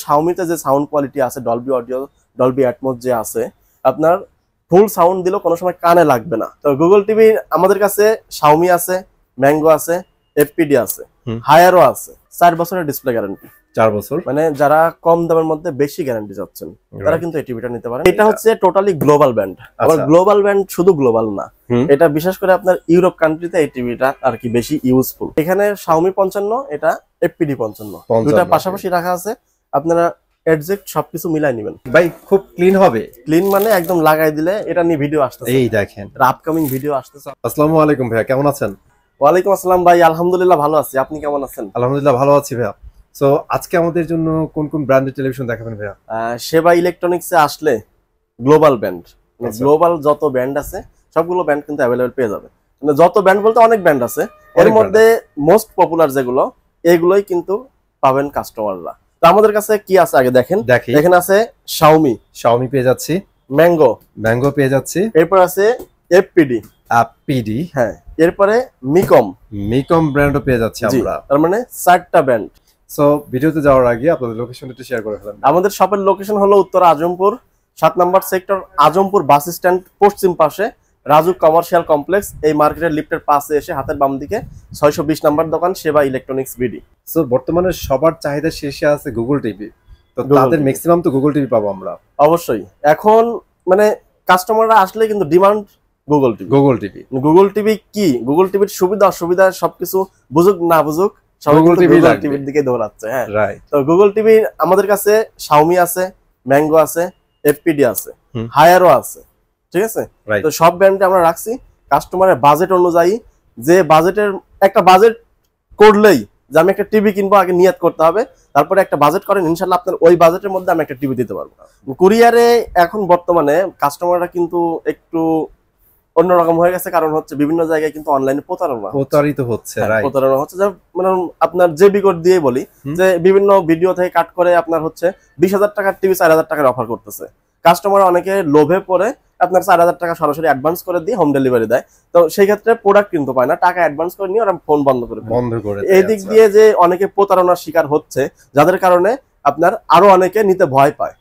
Xiaomi তে যে sound quality আছে ডলবি অডিও, ডলবি অ্যাটমস যে আছে, আপনার ফুল সাউন্ড দিলেও কোনো সময় কানে লাগবে না। তো গুগল টিভি আমাদের কাছে Xiaomi আছে, ম্যাঙ্গো আছে, FPD আছে, হায়ারও আছে। 4 বছরের ডিসপ্লে গ্যারান্টি। 4 বছর মানে যারা কম দামের মধ্যে বেশি গ্যারান্টি চাচ্ছেন তারা কিন্তু এই টিভিটা নিতে পারেন। এটা হচ্ছে টোটালি গ্লোবাল ব্র্যান্ড। আবার গ্লোবাল ব্র্যান্ড শুধু গ্লোবাল না, এটা বিশেষ করে আপনার ইউরোপ কান্ট্রিতে এই টিভিটা আর কি বেশি ইউজফুল। এখানে Xiaomi 55, এটা FPD 55, দুটো পাশাপাশি রাখা আছে। আপনারা এক্সাক্ট সবকিছু মিলাই নেবেন ভাই, খুব ক্লিন হবে। ক্লিন মানে একদম লাগাই দিলে এটা নিয়ে ভিডিও আসতেছে, এই দেখেন আপকামিং ভিডিও আসতেছে। আসসালামু আলাইকুম ভাইয়া, কেমন আছেন? ওয়ালাইকুম আসসালাম ভাই, আলহামদুলিল্লাহ ভালো আছি। আপনি কেমন আছেন? আলহামদুলিল্লাহ ভালো আছি ভাইয়া। সো আজকে আমাদের জন্য কোন কোন ব্র্যান্ডের টেলিভিশন দেখাবেন ভাইয়া? সেবা ইলেকট্রনিক্সে আসলে গ্লোবাল ব্র্যান্ড, গ্লোবাল যত ব্র্যান্ড আছে সবগুলো ব্র্যান্ড কিন্তু অ্যাভেলেবল পেয়ে যাবে। মানে যত ব্র্যান্ড বলতে অনেক ব্র্যান্ড আছে, এর মধ্যে মোস্ট পপুলার যেগুলো এগুলোই কিন্তু পাবেন কাস্টমাররা। তো আমাদের কাছে কি আছে আগে দেখেন। এখানে আছে Xiaomi পেয়ে যাচ্ছি, ম্যাঙ্গো পেয়ে যাচ্ছি, এরপর আছে FPD, হ্যাঁ, এরপরে মিকম ব্র্যান্ডও পেয়ে যাচ্ছি আমরা। তার মানে 4টা ব্র্যান্ড। সো ভিডিওতে যাওয়ার আগে আপনাদের লোকেশনটা একটু শেয়ার করে ফেলেন। আমাদের শপের লোকেশন হলো উত্তর আজমপুর 7 নম্বর সেক্টর, আজমপুর বাস স্ট্যান্ড পশ্চিম পাশে রাজু কমার্শিয়াল কমপ্লেক্স। এই মার্কেটের লিফটের পাশে এসে হাতের বাম দিকে 620 নম্বর দোকান সেবা ইলেকট্রনিক্স বিডি। সো বর্তমানে সবার চাহিদা শীর্ষে আছে গুগল টিভি, তো তাদের ম্যাক্সিমাম তো গুগল টিভি পাবো আমরা। অবশ্যই এখন মানে কাস্টমাররা আসলে কিন্তু ডিমান্ড গুগল টিভি কি, গুগল টিভির সুবিধা অসুবিধা সবকিছু বুঝুক না বুঝুক গুগল টিভির দিকে দৌড়াচ্ছে। হ্যাঁ, তো গুগল টিভি আমাদের কাছে Xiaomi আছে, ম্যাঙ্গো আছে, FPD আছে, হায়ারও আছে, ঠিক আছে। তো সব ব্র্যান্ডে আমরা রাখছি কাস্টমারের বাজেট অনুযায়ী। যে বাজেটের একটা বাজেট করলেই যে আমি একটা টিভি কিনবো আগে নিয়ত করতে হবে, তারপরে একটা বাজেট করেন, ইনশাল্লাহ আপনার ওই বাজেটের মধ্যে আমি একটা টিভি দিতে পারবো। কুরিয়ারে এখন বর্তমানে কাস্টমাররা কিন্তু একটু অন্যরকম হয়ে গেছে, কারণ হচ্ছে বিভিন্ন জায়গায় কিন্তু অনলাইনে প্রতারিত হচ্ছে। মানে আপনার জেবি কোড দিয়ে বলি যে বিভিন্ন ভিডিও থেকে কাট করে আপনার হচ্ছে 20,000 টাকার টিভি 4,000 টাকার অফার করতেছে। কাস্টমার অনেকে লোভে পড়ে আপনার 4,000 টাকা সরাসরি অ্যাডভান্স করে দিয়ে হোম ডেলিভারি দেয়। তো সেই ক্ষেত্রে প্রোডাক্ট কিন্তু পায় না, টাকা অ্যাডভান্স করে নিয়ে ওরা ফোন বন্ধ করে। এই দিক দিয়ে যে অনেকে প্রতারণার শিকার হচ্ছে, যাদের কারণে আপনার আরো অনেকে নিতে ভয় পায়।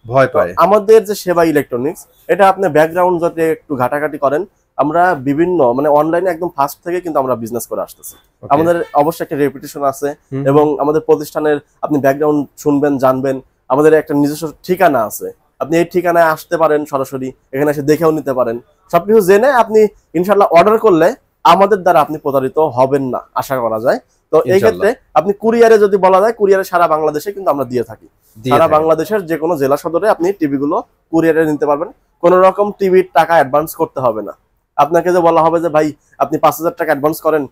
আমাদের যে সেবা ইলেকট্রনিক্স, এটা আপনি ব্যাকগ্রাউন্ড যদি একটু ঘাটাঘাটি করেন, আমরা বিভিন্ন মানে অনলাইনে একদম ফার্স্ট থেকে কিন্তু আমরা বিজনেস করে আসতেছি। আমাদের অবশ্যই একটা রেপুটেশন আছে এবং আমাদের প্রতিষ্ঠানের আপনি ব্যাকগ্রাউন্ড শুনবেন, জানবেন। আমাদের একটা নিজস্ব ঠিকানা আছে, আপনি এই ঠিকানায় আসতে পারেন, সরাসরি এখানে এসে দেখেও নিতে পারেন। সবকিছু জেনে আপনি ইনশাল্লাহ অর্ডার করলে আমাদের দ্বারা আপনি প্রতারিত হবেন না আশা করা যায়। তো এই ক্ষেত্রে আপনি কুরিয়ারে যদি বলা যায়, কুরিয়ারে সারা বাংলাদেশে কিন্তু আমরা দিয়ে থাকি। সারা বাংলাদেশের যে কোনো জেলা সদরে আপনি টিভি গুলো কুরিয়ারে নিতে পারবেন। কোন রকম টিভির টাকা অ্যাডভান্স করতে হবে না। আপনাকে যে বলা হবে যে ভাই আপনি 5,000 টাকা অ্যাডভান্স করেন,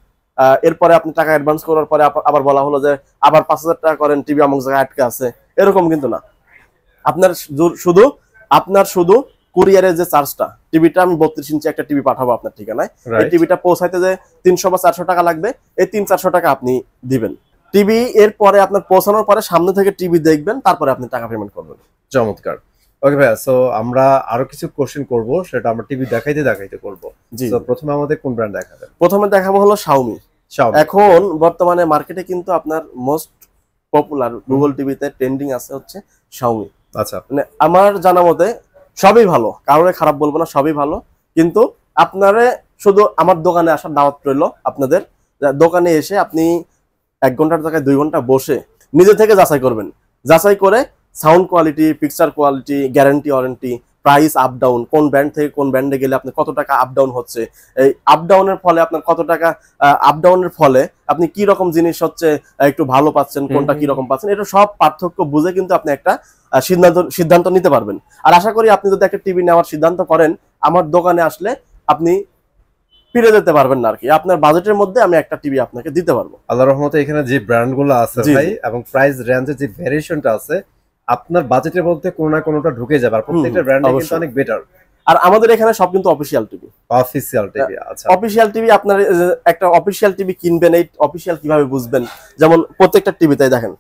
এরপরে আপনি টাকা অ্যাডভান্স করার পরে আবার বলা হলো যে আবার 5,000 টাকা করেন, টিভি আমার জায়গায় আটকে আছে, এরকম কিন্তু না। আপনার শুধু কুরিয়ারের যে চার্জটা, টিভিটা আমি 32 ইঞ্চি একটা টিভি পাঠাবো আপনার ঠিকানায়, এই টিভিটা পৌঁছাইতে যে 300 বা 400 টাকা লাগবে, এই 300-400 টাকা আপনি দিবেন। টিভি এরপরে আপনার পৌঁছানোর পরে সামনে থেকে টিভি দেখবেন, তারপরে আপনি টাকা পেমেন্ট করবেন। চমৎকার। ওকে ভাইয়া, সো আমরা আরো কিছু কোশ্চেন করব, সেটা আমরা টিভি দেখাইতে করব। তো প্রথমে আমাদের কোন ব্র্যান্ড দেখাবেন? প্রথমে দেখাবো হলো Xiaomi। এখন বর্তমানে মার্কেটে কিন্তু আপনার মোস্ট পপুলার গুগল টিভিতে ট্রেন্ডিং আছে হচ্ছে Xiaomi। আচ্ছা, মানে আমার জানা মতে সবই ভালো, কারোরে খারাপ বলবো না, সবই ভালো। কিন্তু আপনারে শুধু আমার দোকানে আসার দাওয়াত রইল। আপনাদের দোকানে এসে আপনি 1 ঘন্টার জায়গায় 2 ঘন্টা বসে নিজে থেকে যাচাই করবেন। যাচাই করে sound quality, picture quality, guarantee warranty, price up down, কোন ব্র্যান্ড থেকে কোন ব্র্যান্ডে গেলে আপনার কত টাকা আপ ডাউন হচ্ছে, এই আপ ডাউনের ফলে আপনার কত টাকা আপ ডাউনের ফলে আপনি কি রকম জিনিস হচ্ছে একটু ভালো পাচ্ছেন, কোনটা কি রকম পাচ্ছেন, এটা সব পার্থক্য বুঝে কিন্তু আপনি একটা সিদ্ধান্ত নিতে পারবেন। আর আশা করি আপনি যদি একটা টিভি নেওয়ার সিদ্ধান্ত করেন, আমার দোকানে আসলে আপনি ফিরে যেতে পারবেন না আর কি। আপনার বাজেটের মধ্যে আমি একটা টিভি আপনাকে দিতে পারবো আল্লাহর রহমতে। এখানে যে ব্র্যান্ডগুলো আছে ভাই এবং প্রাইস রেঞ্জের যে ভেরিয়েশনটা আছে, আপনার বাজেটের মধ্যে কোনো না কোনোটা ঢুকে যাবে, আর প্রত্যেকটা ব্র্যান্ড কিন্তু অনেক বেটার। আর আমাদের এখানে সব কিন্তু অফিশিয়াল টিভি। আচ্ছা, অফিশিয়াল টিভি, আপনার একটা অফিশিয়াল টিভি কিনবেন, এই অফিশিয়াল কিভাবে বুঝবেন? যেমন প্রত্যেকটা টিভিতে দেখেন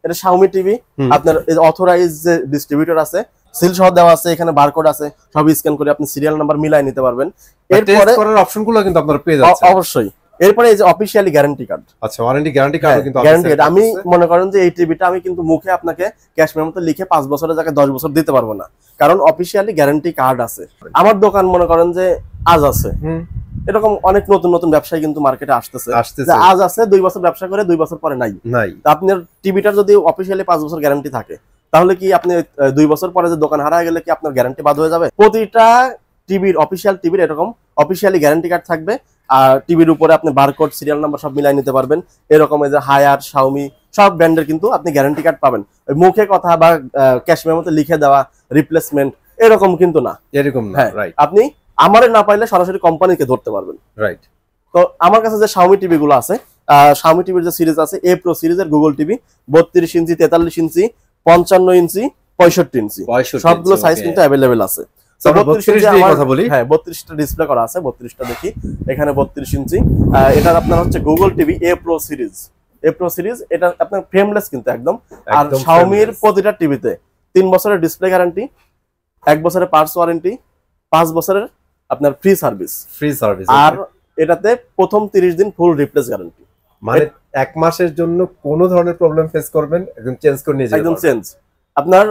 এটা Xiaomi টিভি, আপনার অথরাইজড যে ডিস্ট্রিবিউটর আছে, সিল সহ দেওয়া আছে, এখানে বারকোড আছে, সব স্ক্যান করে আপনি সিরিয়াল নাম্বার মিলাই নিতে পারবেন। এরপরে করার অপশনগুলো কিন্তু আপনারা পেয়ে যাচ্ছেন। অবশ্যই এরপরে এই যে অফিশিয়ালি গ্যারান্টি কার্ড। আচ্ছা, ওয়ারেন্টি গ্যারান্টি কার্ড কিন্তু গ্যারান্টি কার্ড। আমি মনে করেন যে এই টিভিটা আমি কিন্তু মুখে আপনাকে ক্যাশ মেমোতে লিখে 5 বছরের জায়গায় 10 বছর দিতে পারবো না, কারণ অফিশিয়ালি গ্যারান্টি কার্ড আছে। আমার দোকান মনে করেন যে আজ আছে, এরকম অনেক নতুন নতুন ব্যবসায়ী কিন্তু মার্কেটে আসতেছে, আজ আছে 2 বছর ব্যবসা করে 2 বছর পরে নাই। আপনার টিভিটার যদি অফিশিয়ালি 5 বছর গ্যারান্টি থাকে, তাহলে কি আপনি 2 বছর পরে যে দোকান হারায় গেলে কি আপনার গ্যারান্টি বাদ হয়ে যাবে? প্রতিটা টিভির অফিশিয়াল টিভির এরকম অফিশিয়ালি গ্যারান্টি কার্ড থাকবে, আর টিভির উপরে আপনি বারকোড সিরিয়াল নাম্বার সব মিলাই নিতে পারবেন। এরকম এই যে হায়ার, শাওমি সব ব্র্যান্ডের কিন্তু আপনি গ্যারান্টি কার্ড পাবেন। মুখে কথা বা ক্যাশ মেমোতে লিখে দেওয়া রিপ্লেসমেন্ট এরকম কিন্তু না, এরকম না। রাইট, আপনি আমারে না পাইলে সরাসরি কোম্পানিকে ধরতে পারবেন। রাইট। তো আমার কাছে যে শাওমি টিভি গুলো আছে, শাওমি টিভির যে সিরিজ আছে, এ প্রো সিরিজের গুগল টিভি 32 ইঞ্চি, 43 ইঞ্চি, 55 ইঞ্চি, 65 ইঞ্চি সবগুলো সাইজ কিন্তু অ্যাভেলেবেল আছে। 32টা ডিসপ্লে করা আছে, 32টা দেখি এখানে 32 ইঞ্চি। এটার আপনার হচ্ছে গুগল টিভি এ প্রো সিরিজ, এটা আপনার ফ্রেমলেস কিন্তু একদম। আর শাওমির প্রতিটা টিভিতে 3 বছরের ডিসপ্লে গ্যারান্টি, 1 বছরের পার্টস ওয়ারেন্টি, 5 বছরের আপনার ফ্রি সার্ভিস। আর এটাতে প্রথম 30 দিন ফুল রিপ্লেস গ্যারান্টি, মানে 1 মাসের জন্য কোনো ধরনের প্রবলেম ফেস করবেন একদম চেঞ্জ করে নিয়ে যাবেন, একদম চেঞ্জ। আপনার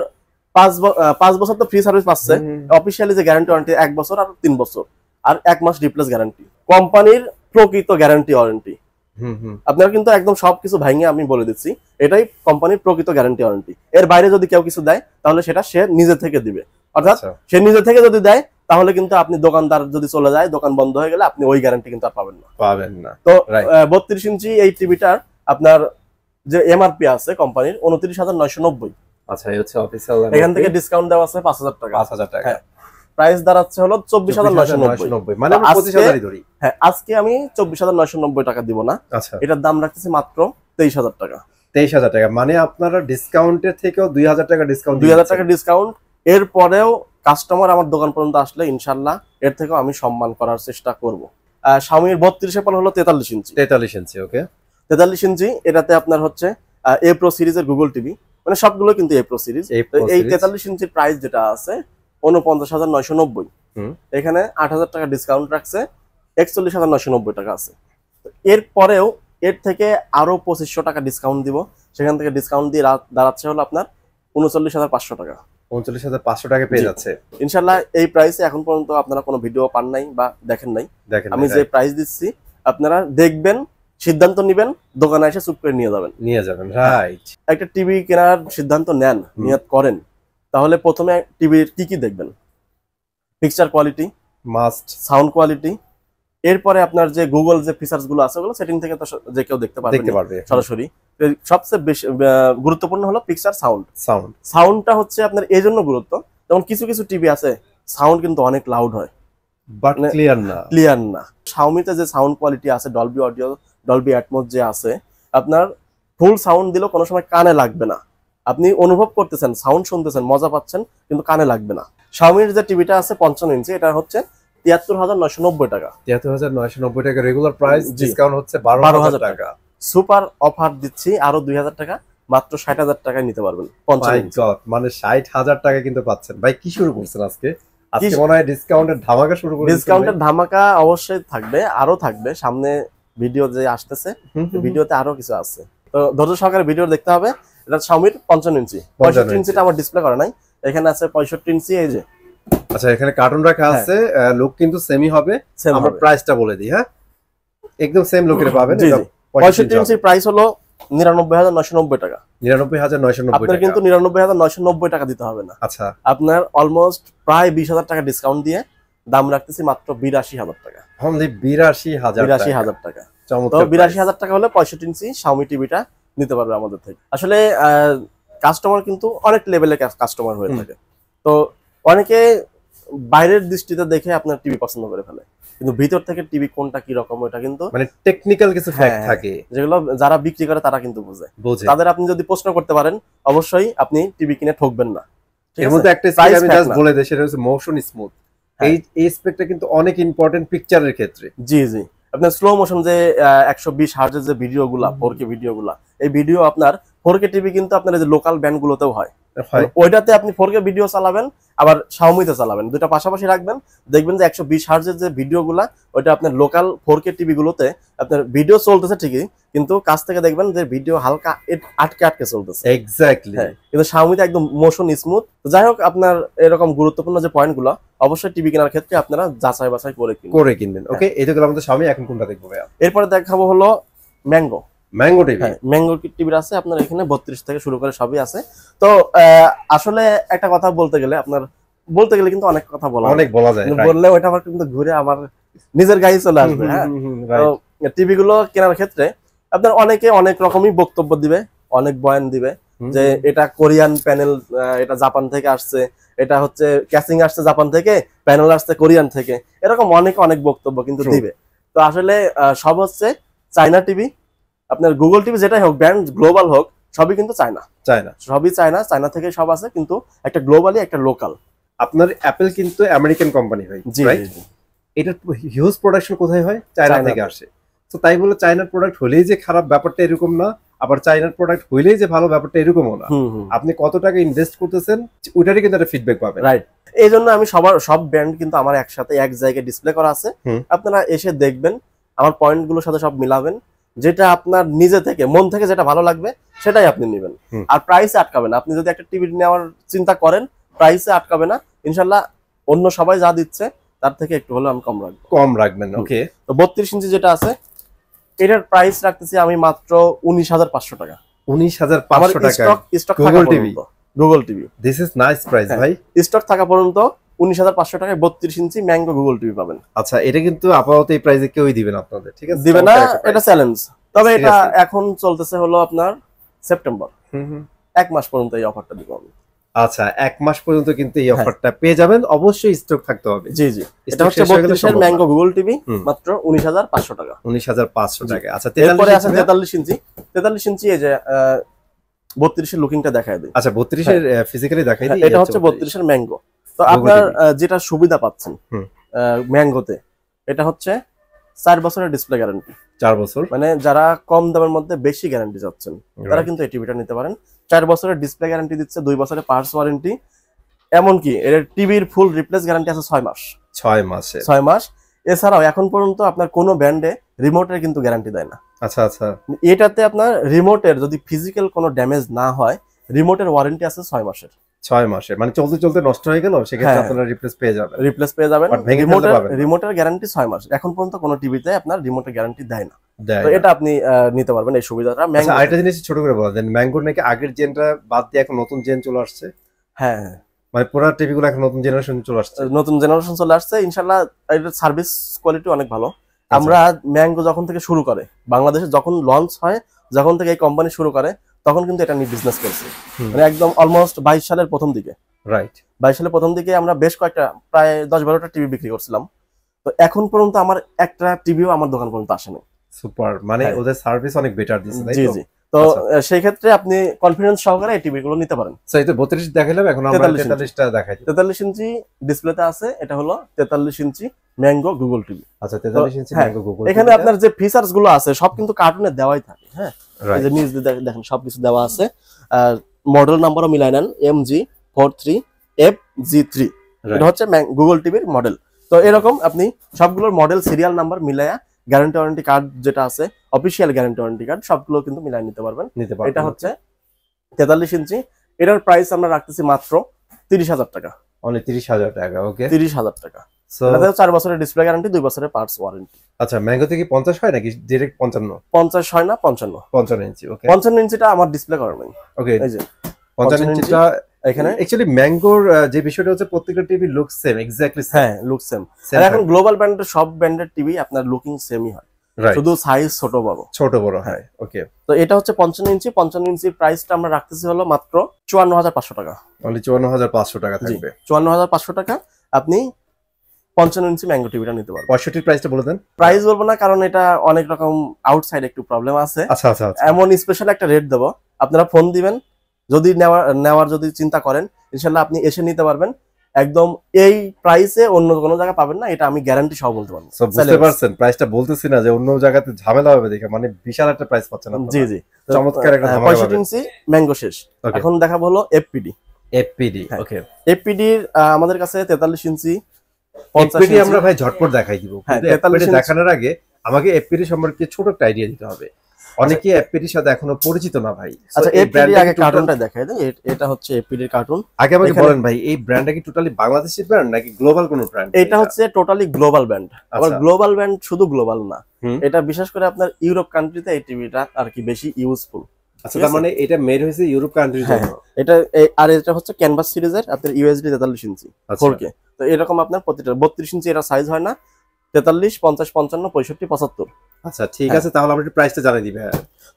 5 বছর তো ফ্রি সার্ভিস পাচ্ছে, অফিশিয়ালি যে গ্যারান্টি ওয়ারেন্টি 1 বছর আর 3 বছর আর 1 মাস রিপ্লেস গ্যারান্টি, কোম্পানির প্রকৃত গ্যারান্টি ওয়ারেন্টি। আপনারা কিন্তু একদম সবকিছু ভাঙিয়ে আমি বলে দিচ্ছি, এটাই কোম্পানির প্রকৃত গ্যারান্টি ওয়ারেন্টি। এর বাইরে যদি কেউ কিছু দেয় তাহলে সেটা সে নিজে থেকে দিবে, অর্থাৎ সে নিজে থেকে যদি দেয় তাহলে কিন্তু আপনি দোকানদার যদি চলে যায়, দোকান বন্ধ হয়ে গেলে আপনি ওই গ্যারান্টি কিন্তু আর পাবেন না। তো 32 ইঞ্চি এই টিভিটার আপনার যে এমআরপি আছে কোম্পানির 29,990। আচ্ছা, এই হচ্ছে অফিশিয়াল, এখান থেকে ডিসকাউন্ট দেওয়া আছে 5,000 টাকা। 5,000 টাকা, প্রাইস দাঁড়াচ্ছে হলো 24,990, মানে 25,000ই ধরি। হ্যাঁ, আজকে আমি 24,990 টাকা দিব না, এটার দাম রাখতেছি মাত্র 23,000 টাকা। 23,000 টাকা, মানে আপনারা ডিসকাউন্টের থেকেও 2,000 টাকা ডিসকাউন্ট, 2,000 টাকা ডিসকাউন্ট। এরপরেও কাস্টমার আমার দোকান পর্যন্ত আসলে ইনশাল্লাহ এর থেকেও আমি সম্মান করার চেষ্টা করব। শাওমির 32 পর হলো 43 ইঞ্চি। 43 ইঞ্চি, ওকে। 43 ইঞ্চি, এটাতে আপনার হচ্ছে এ প্রো সিরিজের গুগল টিভি, মানে সবগুলো কিন্তু এ প্রো সিরিজ। এই 43 ইঞ্চির প্রাইস যেটা আছে 49,990, এখানে 8,000 টাকা ডিসকাউন্ট রাখছে, 41,990 টাকা আছে। এরপরেও এর থেকে আরো 2500 টাকা ডিসকাউন্ট দিব, সেখান থেকে ডিসকাউন্ট দিয়ে দাঁড়াচ্ছে হলো আপনার 39,500 টাকা। 39,500 টাকা পেয়ে যাচ্ছে ইনশাল্লাহ। এই প্রাইসে এখন পর্যন্ত আপনারা কোনো ভিডিও পান নাই বা দেখেন নাই, আমি যে প্রাইস দিচ্ছি আপনারা দেখবেন, সিদ্ধান্ত নিবেন, দোকানে এসে চুপ করে নিয়ে যাবেন। রাইট, একটা টিভি কেনার সিদ্ধান্ত নেন, নিয়ত করেন, তাহলে প্রথমে টিভির কি দেখবেন? Picture quality must, sound quality, এরপরে আপনার যে গুগল যে ফিচার্স গুলো আছে ওগুলো সেটিং থেকে তো যে কেউ দেখতে পারবে সরাসরি। সবচেয়ে বেশি গুরুত্বপূর্ণ হলো পিকচার, সাউন্ডটা হচ্ছে আপনার এই জন্য গুরুত্ব, যেমন কিছু কিছু টিভি আছে সাউন্ড কিন্তু অনেক লাউড হয়, বাট ক্লিয়ার না। শাওমিতে যে সাউন্ড কোয়ালিটি আছে, ডলবি অডিও, ডলবি অ্যাটমস যে আছে, আপনার ফুল সাউন্ড দিলেও কোনো সময় কানে লাগবে না, আপনি অনুভব করতেছেন, সাউন্ড শুনতেছেন, মজা পাচ্ছেন, কিন্তু কানে লাগবে না। শাওমির যে টিভিটা আছে 55 ইঞ্চি, এটা হচ্ছে 73,990 টাকা। 73,990 টাকা রেগুলার প্রাইস, ডিসকাউন্ট হচ্ছে 12,000 টাকা। সুপার অফার দিচ্ছি আরো 2,000 টাকা, মাত্র 60,000 টাকায় নিতে পারবেন। মানে 60,000 টাকা কিন্তু পাচ্ছেন। ভাই কি শুরু করছেন আজকে মনে হয় ডিসকাউন্টের ধামাকা শুরু করছেন। ডিসকাউন্টের ধামাকা অবশ্যই থাকবে, আরো থাকবে সামনে ভিডিও যে আসতেছে, ভিডিওতে আরো কিছু আছে, তো ধৈর্য সহকারে ভিডিও দেখতে হবে। এটা শাওমির 55 ইঞ্চি, 65 ইঞ্চিটা আমার ডিসপ্লে করা নাই, এখানে আছে 65 ইঞ্চি। এই যে আচ্ছা, এখানে কার্টুন রাখা আছে, লুক কিন্তু সেমই হবে। আমরা প্রাইসটা বলে দিই, হ্যাঁ, একদম সেম লুকের পাবেন। 65 ইঞ্চির প্রাইস হলো 99,990 টাকা। 99,990 আপনার কিন্তু 99,990 টাকা দিতে হবে না। আচ্ছা, আপনার অলমোস্ট প্রায় 20,000 টাকা ডিসকাউন্ট দিয়ে দাম রাখতেছি মাত্র 82,000 টাকা। অনলি 82,000 টাকা। তো 82,000 টাকা হলে 65 ইঞ্চি শাওমি টিভিটা নিতে পারবে আমাদের থেকে। আসলে কাস্টমার কিন্তু অনেক লেভেলের কাস্টমার হয়ে থাকে, তো অনেকে বাইরের দৃষ্টিতে দেখে আপনার টিভি পছন্দ করে ফেলে, কিন্তু ভিতর থেকে টিভি কোনটা কি রকম ওটা কিন্তু মানে টেকনিক্যাল কিছু ফ্যাক্ট থাকে, যেগুলো যারা বিক্রি করে তারা কিন্তু বুঝে। তাদের আপনি যদি প্রশ্ন করতে পারেন, অবশ্যই আপনি টিভি কিনে ঠকবেন না। এর মধ্যে একটা স্পেক আমি জাস্ট বলে দেই, সেটা হচ্ছে মোশন স্মুথ। এই স্পেকটা কিন্তু অনেক ইম্পর্টেন্ট পিকচারের ক্ষেত্রে। জি, আপনার স্লো মোশন যে 120 হার্টজের যে ভিডিওগুলা, 4K ভিডিওগুলা, এই ভিডিও আপনার 4K টিভি কিন্তু আপনার এই যে লোকাল ব্যান্ড গুলোতেও হয়। হয়। ওইটাতে আপনি 4K ভিডিও চালাবেন, আবার Xiaomi-তে চালাবেন, দুটো পাশাপাশি রাখবেন, দেখবেন যে 120 হার্জের যে ভিডিওগুলা ওইটা আপনার লোকাল 4K টিভি গুলোতে আপনার ভিডিও চলতেছে ঠিকই, কিন্তু কাছ থেকে দেখবেন যে ভিডিও হালকা আটকে আটকে চলতেছে। এক্স্যাক্টলি। কিন্তু Xiaomi-তে একদম মোশন স্মুথ। যাই হোক, আপনার এরকম গুরুত্বপূর্ণ যে পয়েন্টগুলো অবশ্যই টিভি কেনার ক্ষেত্রে আপনারা যাচাই বাছাই করে কিনবেন। ওকে, এটা গেল আমাদের Xiaomi। এখন কোনটা দেখবো ভাইয়া? এরপরে দেখাবো হলো ম্যাঙ্গো টিভি। ম্যাঙ্গো টিভির আছে আপনার এখানে 32 থেকে শুরু করে সবই আছে। তো আসলে একটা কথা বলতে গেলে কিন্তু অনেক কথা বলা যায়, বললে ওইটা আবার কিন্তু ঘুরে আমার নিজের গায়ে চলে আসবে। হ্যাঁ, তো টিভি গুলো কেনার ক্ষেত্রে আপনার অনেকে অনেক রকমই বক্তব্য দিবে, অনেক বয়ান দিবে যে এটা কোরিয়ান প্যানেল, এটা জাপান থেকে আসছে, এটা হচ্ছে ক্যাসিং আসছে জাপান থেকে, প্যানেল আসছে কোরিয়ান থেকে, এরকম অনেক বক্তব্য কিন্তু দিবে। তো আসলে সব হচ্ছে চায়না টিভি, আপনার গুগল টিভি যেটাই হোক, ব্র্যান্ড গ্লোবাল হোক, সবই কিন্তু সবই চায়না থেকে সব আছে, কিন্তু একটা গ্লোবালি একটা লোকাল। আপনার অ্যাপল কিন্তু আমেরিকান কোম্পানি হয়, রাইট? এটার হিউজ প্রোডাকশন কোথায় হয়? চায়না থেকে আসে। তো তাই বলে চায়নার প্রোডাক্ট হলেই যে খারাপ ব্যাপারটা এরকম না, আবার চায়নার প্রোডাক্ট হইলেই যে ভালো ব্যাপারটা এরকমও না। আপনি কত টাকা ইনভেস্ট করতেছেন ওইটারই কিন্তু একটা ফিডব্যাক পাবেন, রাইট? এই জন্য আমি সব ব্র্যান্ড কিন্তু আমার একসাথে এক জায়গায় ডিসপ্লে করা আছে, আপনারা এসে দেখবেন, আমার পয়েন্ট গুলোর সাথে সব মিলাবেন, যেটা আপনার নিজে থেকে মন থেকে যেটা ভালো লাগবে সেটাই আপনি নেবেন। আর প্রাইসে আটকাবে না। আপনি যদি একটা টিভি নেওয়ার চিন্তা করেন, প্রাইসে আটকাবে না ইনশাল্লাহ। অন্য সবাই যা দিচ্ছে তার থেকে একটু হলেও আমি কম রাখবেন। ওকে, তো 32 ইঞ্চি যেটা আছে এটার প্রাইস রাখতেছি আমি মাত্র 19,500 টাকা। 19,500 টাকা stock Google TV. This is nice price ভাই। স্টক থাকা পর্যন্ত 19,500 টাকায় 32 ইঞ্চি ম্যাঙ্গো গুগল টিভি পাবেন। আচ্ছা, এটা কিন্তু আপাতত এই প্রাইসে কেউই দিবেন আপনাদের, ঠিক আছে? দিবে না, এটা চ্যালেঞ্জ। তবে এটা এখন চলতেছে হলো আপনার সেপ্টেম্বর, 1 মাস পর্যন্ত এই অফারটা দিব আমি। আচ্ছা, 1 মাস পর্যন্ত কিন্তু এই অফারটা পেয়ে যাবেন। অবশ্যই স্টক থাকতে হবে। জি, এটা হচ্ছে 32 এর ম্যাঙ্গো গুগল টিভি, মাত্র 19,500 টাকা। 19,500 টাকা। আচ্ছা, এরপরে আছে 43 ইঞ্চি। 43 ইঞ্চি এই যে 32 এর লুকিংটা দেখায় দেই। আচ্ছা, 32 এর ফিজিক্যালি দেখাই দিই। এটা হচ্ছে 32 এর ম্যাঙ্গো। তো আপনার যেটা সুবিধা পাচ্ছেন ম্যাঙ্গোতে, এটা হচ্ছে 4 বছরের ডিসপ্লে গ্যারান্টি। 4 বছর, মানে যারা কম দামের মধ্যে বেশি গ্যারান্টি চাচ্ছেন তারা কিন্তু এই টিভিটা নিতে পারেন। 4 বছরের ডিসপ্লে গ্যারান্টি দিচ্ছে, 2 বছরের পার্টস ওয়ারেন্টি, এমনকি এর টিভির ফুল রিপ্লেস গ্যারান্টি আছে 6 মাস। 6 মাস। এছাড়াও এখন পর্যন্ত আপনার কোনো ব্র্যান্ডে রিমোটের কিন্তু গ্যারান্টি দেয় না। আচ্ছা, এটাতে আপনার রিমোটের যদি ফিজিক্যাল কোনো ড্যামেজ না হয়, রিমোটের ওয়ারেন্টি আছে 6 মাসের। 6 মাসের মানে চলতে নষ্ট হয়ে গেল, সেক্ষেত্রে আপনারা রিপ্লেস পেয়ে যাবেন। রিমোটের গ্যারান্টি 6 মাস। এখন পর্যন্ত কোনো টিভিতে আপনার রিমোটের গ্যারান্টি দেয় না। তো এটা আপনি নিতে পারবেন এই সুবিধাটা। আচ্ছা, আরেকটা জিনিস ছোট করে বলা দেন, ম্যাঙ্গোর নাকি আগের জেনটা বাদ দিয়ে এখন নতুন জেন চলে আসছে। হ্যাঁ, মানে পুরো টিভিগুলো এখন নতুন জেনারেশন চলে আসছে। ইনশাআল্লাহ এর সার্ভিস কোয়ালিটি অনেক ভালো। আমরা ম্যাঙ্গো যখন থেকে শুরু করে, বাংলাদেশে যখন লঞ্চ হয়, যখন থেকে এই কোম্পানি শুরু করে, তখন কিন্তু এটা নিয়ে বিজনেস করছে। মানে একদম অলমোস্ট 22 সালের প্রথম দিকে, রাইট? 22 সালের প্রথম দিকে আমরা বেশ কয়েকটা, প্রায় 10-12টা টিভি বিক্রি করছিলাম। তো এখন পর্যন্ত আমার একটা টিভিও আমার দোকান পর্যন্ত আসেনি। সুপার, মানে ওদের সার্ভিস অনেক বেটার দিচ্ছে, তাই তো? জি। তো সেই ক্ষেত্রে আপনি কনফিডেন্স সহকারে এই টিভি গুলো নিতে পারেন। এই তো 32 দেখালাম, এখন আমরা 43টা দেখাই। 43 ইঞ্চি ডিসপ্লেতে আছে, এটা হলো 43 ইঞ্চি ম্যাঙ্গো গুগল টিভি। আচ্ছা, 43 ইঞ্চি ম্যাঙ্গো গুগল। এখানে আপনার যে ফিচারস গুলো আছে সব কিন্তু কার্টুনে দেওয়াই থাকে। হ্যাঁ, এই যে নিচে দেখেন সবকিছু দেওয়া আছে। আর মডেল নাম্বারও মিলাই নেন, MG43FG3। এটা হচ্ছে গুগল টিভির মডেল। তো এরকম আপনি সবগুলোর মডেল সিরিয়াল নাম্বার মিলায়া গ্যারান্টি ওয়ারেন্টি কার্ড যেটা আছে, অফিশিয়াল গ্যারান্টি ওয়ারেন্টি কার্ড, সবগুলো কিন্তু মিলাই নিতে পারবেন। এটা হচ্ছে 43 ইঞ্চি। এটার প্রাইস আমরা রাখতেছি মাত্র 30,000 টাকা। অনলি 30,000 টাকা। ওকে, 30,000 টাকা। এটাতে 4 বছরের ডিসপ্লে গ্যারান্টি, 2 বছরের পার্টস ওয়ারেন্টি। আচ্ছা, ম্যাঙ্গোতে কি 50 হয় নাকি ডাইরেক্ট 55? 50 হয় না, 55 ইঞ্চি। ওকে, 55 ইঞ্চিটা আমার ডিসপ্লে করা নাই। ওকে, এই যে 55 ইঞ্চিটা এখানে অ্যাকচুয়ালি ম্যাঙ্গোর যে বিষয়টা হচ্ছে প্রত্যেকটা TV look same, exactly same. হ্যাঁ, লুক সেম। আর এখন গ্লোবাল ব্র্যান্ডের সব ব্র্যান্ডের টিভি আপনার লুকিং সেমই হয়, শুধু সাইজ ছোট বড় হয়। ওকে, তো এটা হচ্ছে 55 ইঞ্চি। 55 ইঞ্চির প্রাইসটা আমরা রাখতেছি হলো মাত্র 54,500 টাকা। অনলি 54,500 টাকা থাকবে। 54,500 টাকা আপনি 55 ইঞ্চি ম্যাঙ্গো টিভিটা নিতে পারবেন। 65 প্রাইসটা বলে দেন। প্রাইস বলবো না, কারণ এটা অনেক রকম আউটসাইড একটু প্রবলেম আছে। আচ্ছা, এমন স্পেশাল একটা রেট দেবো, আপনারা ফোন দিবেন, যদি নেওয়ার যদি চিন্তা করেন ইনশাআল্লাহ আপনি এসে নিতে পারবেন। একদম এই প্রাইসে অন্য কোনো জায়গায় পাবেন না, এটা আমি গ্যারান্টি সহ বলতে পারবো। বুঝতে পারছেন, প্রাইসটা বলতেছি না যে অন্য জায়গাতে ঝামেলা হবে দেখে, মানে বিশাল একটা প্রাইস পাচ্ছেন আপনারা। জি জি, চমৎকার একটা ধামাকা 65 ইঞ্চি ম্যাঙ্গো শেষ। এখন দেখাবো হলো এফপিডি। এফপিডি, ওকে। এফপিডি আমাদের কাছে 43 ইঞ্চি, এফপিডি আমরা ভাই ঝটপট দেখাই দিব, কিন্তু এফপিডি দেখানোর আগে আমাকে এফপিডি সম্পর্কে ছোট একটা আইডিয়া দিতে হবে। অনেকে এফপিডির সাথে এখনো পরিচিত না ভাই। আচ্ছা, এফপিডি আগে কার্টুনটা দেখাই দেন। এটা হচ্ছে এফপিডি এর কার্টুন। আগে আমাকে বলেন ভাই, এই ব্র্যান্ডটা কি টোটালি বাংলাদেশি ব্র্যান্ড নাকি গ্লোবাল কোনো ব্র্যান্ড? এটা হচ্ছে টোটালি গ্লোবাল ব্র্যান্ড। আবার গ্লোবাল ব্র্যান্ড শুধু গ্লোবাল না, এটা বিশেষ করে আপনার ইউরোপ কান্ট্রিতে এই টিভিটা আর কি বেশি ইউজফুল। আচ্ছা, তার মানে এটা মেড হয়েছে ইউরোপ কান্ট্রির জন্য। এটা আর এটা হচ্ছে ক্যানভাস সিরিজের আপনার ইউএসডি 43 ইঞ্চি 4K। তো এরকম আপনার প্রতিটা 32 ইঞ্চি এটা সাইজ হয় না, 43, 50, 55, 65, 75। আচ্ছা ঠিক আছে, তাহলে আপনি প্রাইসটা জানিয়ে দিবেন।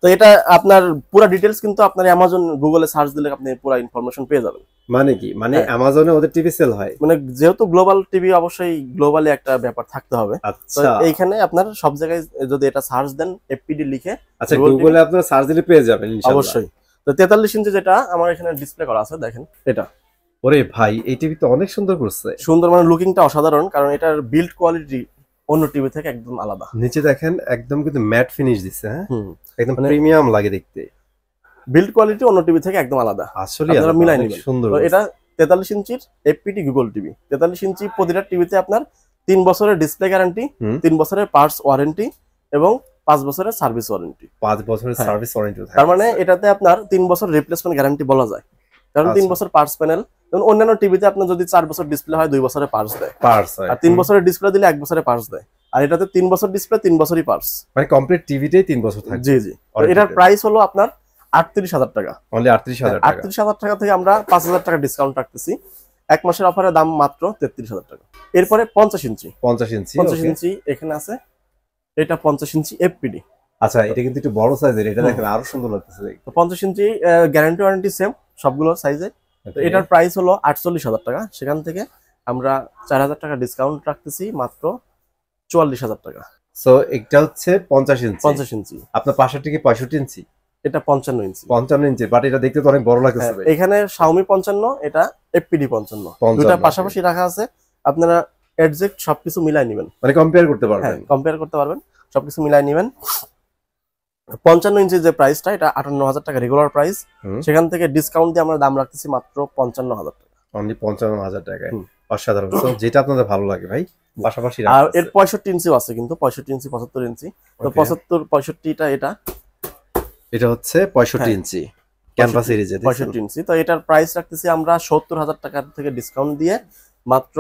তো এটা আপনার পুরো ডিটেইলস কিন্তু আপনার অ্যামাজন গুগলে সার্চ দিলে আপনি পুরো ইনফরমেশন পেয়ে যাবেন। মানে কি, মানে অ্যামাজনে ওদের টিভি সেল হয়? মানে যেহেতু গ্লোবাল টিভি, অবশ্যই গ্লোবালি একটা ব্যাপার থাকতে হবে। আচ্ছা, এইখানে আপনার সব জায়গায় যদি এটা সার্চ দেন এফপিডি লিখে, আচ্ছা গুগলে আপনারা সার্চ দিলে পেয়ে যাবেন ইনশাআল্লাহ। অবশ্যই। তো 43 ইঞ্চি যেটা আমার এখানে ডিসপ্লে করা আছে দেখেন, এটা ওরে ভাই এই টিভি তো অনেক সুন্দর করছে। সুন্দর মানে লুকিংটা অসাধারণ, কারণ এটার বিল্ড কোয়ালিটি অন্য টিভি থেকে একদম আলাদা। নিচে দেখেন একদম কিন্তু ম্যাট ফিনিশ দিছে, হ্যাঁ একদম প্রিমিয়াম লাগে দেখতে। বিল্ড কোয়ালিটি অন্য টিভি থেকে একদম আলাদা, আসলে আপনারা মিলাই নেবেন। সুন্দর। তো এটা 43 ইঞ্চির এফপিডি গুগল টিভি। 43 ইঞ্চি প্রতিটা টিভিতে আপনার 3 বছরের ডিসপ্লে গ্যারান্টি, 3 বছরের পার্টস ওয়ারেন্টি এবং 5 বছরের সার্ভিস ওয়ারেন্টি। 5 বছরের সার্ভিস ওয়ারেন্টি। তার মানে এটাতে আপনার 3 বছর রিপ্লেসমেন্ট গ্যারান্টি বলা যায়, কারণ 3 বছর পার্টস প্যানেল। যেমন অন্যান্য টিভিতে আপনার যদি 4 বছর ডিসপ্লে হয় 2 বছরের পার্টস দেয়, আর 3 বছরের ডিসপ্লে দিলে 1 বছরের পার্টস দেয়। আর এটাতে 3 বছর ডিসপ্লে, 3 বছরই পার্টস, মানে কমপ্লিট টিভিতেই 3 বছর থাকে। জি জি। এটার প্রাইস হলো আপনার 38,000 টাকা। অনলি 38,000 টাকা। 38,000 টাকা থেকে আমরা 5,000 টাকা ডিসকাউন্ট রাখতেছি। এক মাসের অফারের দাম মাত্র 33,000 টাকা। এরপরে 50 ইঞ্চি। 50 ইঞ্চি, 50 ইঞ্চি এখানে আছে, এটা 50 ইঞ্চি এফপিডি। আচ্ছা, এটা কিন্তু একটু বড় সাইজের, এটা দেখেন আরো সুন্দর লাগতেছে দেখতে। তো 50 ইঞ্চি গ্যারান্টি ওয়ারেন্টি সেম সবগুলো সাইজে। তো এটার প্রাইস হলো 48,000 টাকা, সেখান থেকে আমরা 4,000 টাকা ডিসকাউন্ট রাখতেছি মাত্র 44,000 টাকা। সো এটা হচ্ছে 50 ইঞ্চি। 50 ইঞ্চি। আপনার পাশেরটা কি 65 ইঞ্চি? এটা 55 ইঞ্চি। 55 ইঞ্চি, বাট এটা দেখতে তো অনেক বড় লাগতেছে ভাই। এখানে Xiaomi 55, এটা এফপিডি 55, দুটো পাশাপাশি রাখা আছে। আপনারা এক্সাক্ট সবকিছু মিলাই নেবেন, মানে কম্পেয়ার করতে পারবেন। কম্পেয়ার করতে পারবেন, সবকিছু মিলাই নেবেন। 55 ইঞ্চি যে প্রাইসটা, এটা 58,000 টাকা রেগুলার প্রাইস, সেখান থেকে ডিসকাউন্ট দিয়ে আমরা দাম রাখতেছি মাত্র 55,000 টাকা। অনলি 55,000 টাকায়। অসাধারণ। তো যেটা আপনাদের ভালো লাগে ভাই পাশাপাশি। আর এর 65 ইঞ্চিও আছে কিন্তু, 65 ইঞ্চি, 75 ইঞ্চি। তো 75, 65টা এটা হচ্ছে 65 ইঞ্চি ক্যানভাস সিরিজে 65 ইঞ্চি। তো এটার প্রাইস রাখতেছি আমরা 70,000 টাকা থেকে ডিসকাউন্ট দিয়ে মাত্র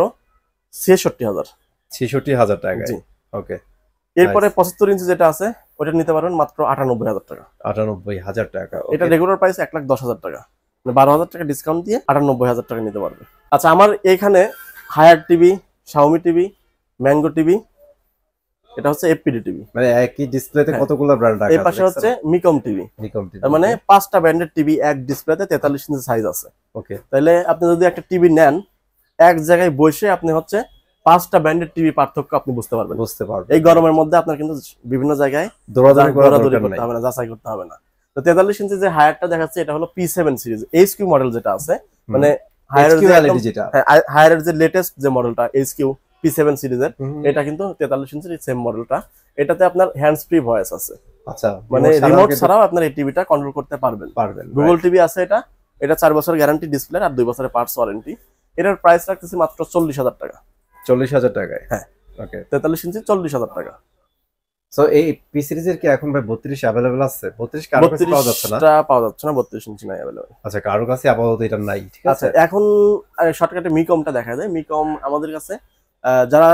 66,000। 66,000 টাকা, জি ওকে। এরপরে 75 ইঞ্চি যেটা আছে ওটা নিতে পারবেন মাত্র 98,000 টাকা। 98,000 টাকা। এটা রেগুলার প্রাইস 1,10,000 টাকা, মানে 12,000 টাকা ডিসকাউন্ট দিয়ে 98,000 টাকা নিতে পারবেন। আচ্ছা, আমার এখানে Haier TV, Xiaomi TV, mango TV, এটা হচ্ছে এফপিডি টিভি। মানে একই ডিসপ্লেতে কতগুলো ব্র্যান্ড রাখা আছে। এই পাশে হচ্ছে মিকম টিভি। মানে 5টা ব্র্যান্ডের টিভি এক ডিসপ্লেতে 43 ইঞ্চি সাইজ আছে। ওকে, তাহলে আপনি যদি একটা টিভি নেন, এক জায়গায় বসে আপনি হচ্ছে 5টা ব্র্যান্ডের টিভি পার্থক্য আপনি বুঝতে পারবেন। এই গরমের মধ্যে আপনার কিন্তু বিভিন্ন জায়গায় দৌড়াদৌড়ি করতে হবে না, যাচাই করতে হবে না। তো 43 ইঞ্চি যে হায়ারটা দেখাচ্ছে, এটা হলো P7 সিরিজ HQ মডেল যেটা আছে, মানে হায়ারের যে লেটেস্ট যে মডেলটা HQ P7 সিরিজের, এটা কিন্তু 43 ইঞ্চির সেম মডেলটা। এটাতে আপনার হ্যান্ডস ফ্রি ভয়েস আছে। আচ্ছা, মানে রিমোট ছাড়াও আপনার এই টিভিটা কন্ট্রোল করতে পারবেন। গুগল টিভি আছে এটা। এটা 4 বছর গ্যারান্টি ডিসপ্লে আর 2 বছরের পার্টস ওয়ারেন্টি। এটার প্রাইস রাখতেছি মাত্র 40,000 টাকা। 40,000 টাকায়, হ্যাঁ ওকে। 43 ইঞ্চি 40,000 টাকা। সো এই পি সিরিজের কি এখন ভাই 32 अवेलेबल আছে? 32 কারো কাছে পাওয়া যাচ্ছে না? পাওয়া যাচ্ছে না, 32 ইঞ্চি নাই अवेलेबल। আচ্ছা, কারো কাছে আপাতত এটা নাই, ঠিক আছে। আচ্ছা, এখন শর্টকাটে মিকমটা দেখা যায়। মিকম আমাদের কাছে যারা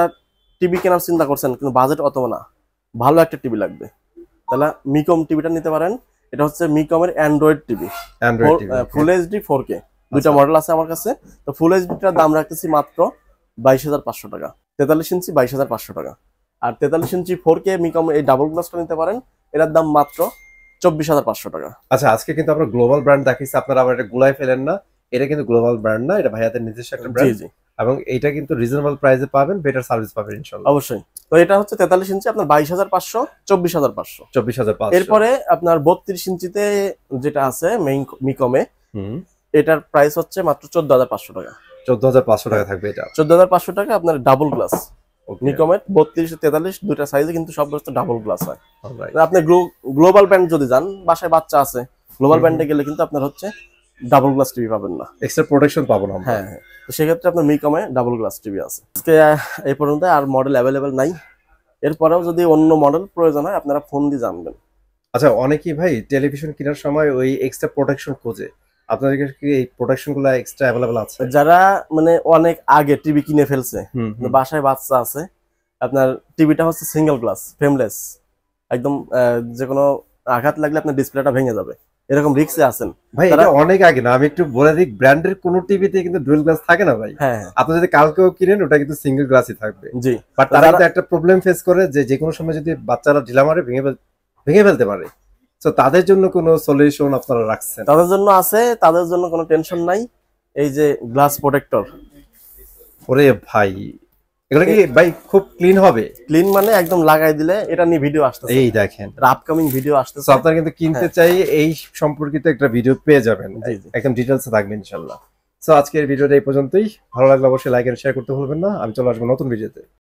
টিভি কেনার চিন্তা করছেন কিন্তু বাজেট অত না, ভালো একটা টিভি লাগবে, তাহলে মিকম টিভিটা নিতে পারেন। এটা হচ্ছে মিকমের android TV, full HD 4K, দুইটা মডেল আছে আমার কাছে। তো ফুল এইচডিটার দাম রাখতেছি মাত্র 22,500 টাকা। 43 ইঞ্চি 22,500 টাকা। আর 43 ইঞ্চি 4K মিকম এই ডাবল গ্লাসটা নিতে পারেন, এটার দাম মাত্র 24,500 টাকা। আচ্ছা, আজকে কিন্তু আমরা গ্লোবাল ব্র্যান্ড দেখাইছি, আপনারা আবার এটা গুলাই ফেলেন না। এটা কিন্তু গ্লোবাল ব্র্যান্ড না, এটা ভাইয়াদের নিজস্ব একটা ব্র্যান্ড। জি জি। এবং এটা কিন্তু রিজনেবল প্রাইসে পাবেন, বেটার সার্ভিস পাবেন ইনশাআল্লাহ। অবশ্যই। তো এটা হচ্ছে 43 ইঞ্চি আপনার 22,500, 24,500, 24,500। এরপরে আপনার 32 ইঞ্চিতে যেটা আছে মিকমে, এটার প্রাইস হচ্ছে মাত্র 14,500 টাকা। 14,500 টাকা থাকবে এটা। 14,500 টাকা আপনার ডাবল গ্লাস Okay. নিকমের 32-43 দুইটা সাইজে কিন্তু সব ডাবল গ্লাস হয়। Alright. আপনি গ্লোবাল ব্যান্ড যদি যান, বাসায় বাচ্চা আছে, গ্লোবাল ব্যান্ডে গেলে কিন্তু আপনার হচ্ছে ডাবল গ্লাস টিভি পাবেন না, এক্সট্রা প্রোটেকশন পাবো না আমরা। হ্যাঁ হ্যাঁ। তো সেক্ষেত্রে আপনার মিকমে ডাবল গ্লাস টিভি আছে। আজকে এই পর্যন্ত আর মডেল অ্যাভেলেবেল নাই। এরপরেও যদি অন্য মডেল প্রয়োজন হয় আপনারা ফোন দিয়ে জানবেন। আচ্ছা, অনেকেই ভাই টেলিভিশন কেনার সময় ওই এক্সট্রা প্রোটেকশন খোঁজে, আপনাদের কাছে কি এই প্রোটেকশন গুলো এক্সট্রা অ্যাভেলেবল আছে? যারা মানে অনেক আগে টিভি কিনে ফেলছে, হুম, কিন্তু বাসায় বাচ্চা আছে, আপনার টিভিটা হচ্ছে সিঙ্গেল গ্লাস ফ্রেমলেস, একদম যে কোনো আঘাত লাগলে আপনার ডিসপ্লেটা ভেঙে যাবে, এরকম রিস্কে আছেন ভাই এটা অনেক আগে না, আমি একটু বলে দিই, ব্র্যান্ডের কোন টিভিতে কিন্তু ডুয়াল গ্লাস থাকে না ভাই। হ্যাঁ আপনি যদি কালকেও কিনেন ওটা কিন্তু সিঙ্গেল গ্লাসই থাকবে। জি। বাট তারা কিন্তু একটা প্রবলেম ফেস করে যে কোনো সময় যদি বাচ্চারা ঢিলা মারে ভেঙে ফেলতে পারে। তো তাদের জন্য কোনো সলিউশন আপনারা রাখছেন? তাদের জন্য আছে, তাদের জন্য কোনো টেনশন নাই। এই যে গ্লাস প্রোটেক্টর, ওরে ভাই এগুলো কি ভাই খুব ক্লিন হবে? ক্লিন মানে একদম লাগাই দিলে, এটা নিয়ে ভিডিও আসতেছে, এই দেখেন আপকামিং ভিডিও আসতেছে। সো আপনারা কিন্তু কিনতে চাই এই সম্পর্কিত একটা ভিডিও পেয়ে যাবেন, জি জি। একদম ডিটেইলসে থাকবে ইনশাআল্লাহ। সো আজকের ভিডিওটা এই পর্যন্তই। ভালো লাগলে অবশ্যই লাইক এন্ড শেয়ার করতে ভুলবেন না। আমি চলে আসবো নতুন ভিডিওতে।